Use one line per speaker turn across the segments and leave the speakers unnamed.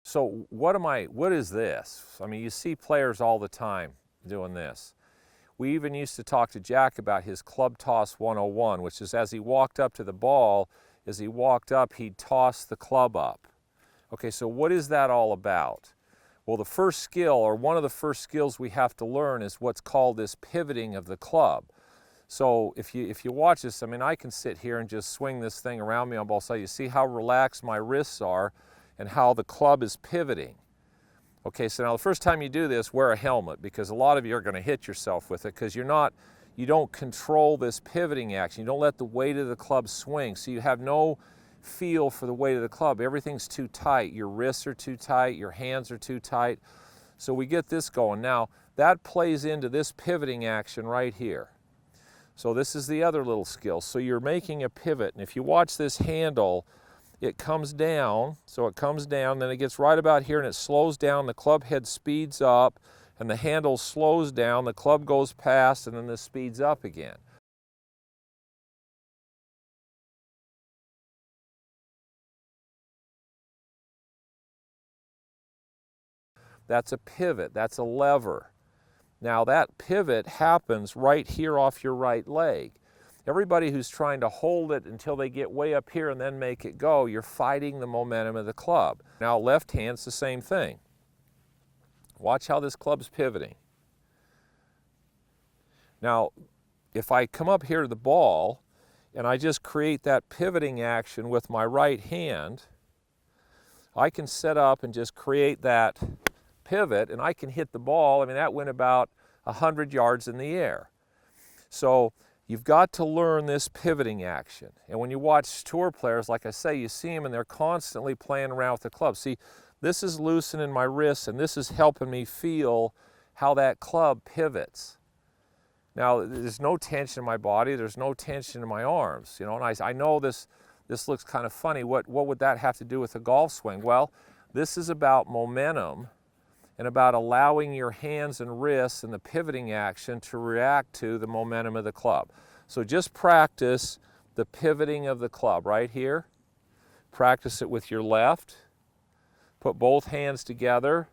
So what is this? I mean, you see players all the time doing this. We even used to talk to Jack about his club toss 101, which is as he walked up to the ball, as he walked up, he'd toss the club up. Okay, so what is that all about? Well, the first skill, or one of the first skills we have to learn, is what's called this pivoting of the club. So if you watch this, I mean, I can sit here and just swing this thing around me on both sides. You see how relaxed my wrists are and how the club is pivoting. Okay, so now the first time you do this, wear a helmet, because a lot of you are going to hit yourself with it because you don't control this pivoting action. You don't let the weight of the club swing, so you have no feel for the weight of the club. Everything's too tight. Your wrists are too tight, your hands are too tight. So we get this going. Now, that plays into this pivoting action right here. So this is the other little skill. So you're making a pivot, and if you watch this handle, it comes down, so it comes down, then it gets right about here and it slows down, the club head speeds up, and the handle slows down, the club goes past, and then this speeds up again. That's a pivot, that's a lever. Now that pivot happens right here off your right leg. Everybody who's trying to hold it until they get way up here and then make it go, you're fighting the momentum of the club. Now left hand's the same thing. Watch how this club's pivoting. Now, if I come up here to the ball and I just create that pivoting action with my right hand, I can set up and just create that pivot and I can hit the ball. I mean, that went about 100 yards in the air. So you've got to learn this pivoting action. And when you watch tour players, like I say, you see them and they're constantly playing around with the club. See, this is loosening my wrists and this is helping me feel how that club pivots. Now, there's no tension in my body, there's no tension in my arms, you know, and I know this looks kind of funny. What would that have to do with a golf swing? Well, this is about momentum and about allowing your hands and wrists and the pivoting action to react to the momentum of the club. So just practice the pivoting of the club right here. Practice it with your left. Put both hands together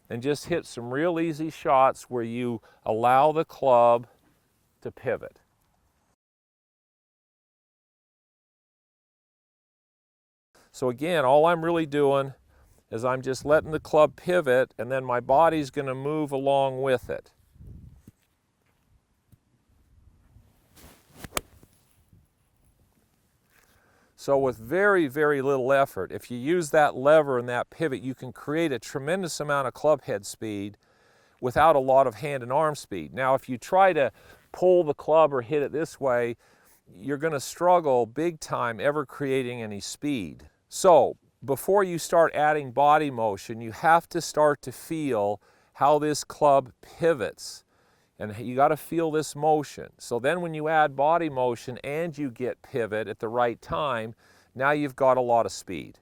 and just hit some real easy shots where you allow the club to pivot. So again, all I'm really doing is I'm just letting the club pivot and then my body's going to move along with it. So with very, very little effort, if you use that lever and that pivot, you can create a tremendous amount of club head speed without a lot of hand and arm speed. Now, if you try to pull the club or hit it this way, you're going to struggle big time ever creating any speed. So before you start adding body motion, you have to start to feel how this club pivots. And you got to feel this motion. So then when you add body motion and you get pivot at the right time, now you've got a lot of speed.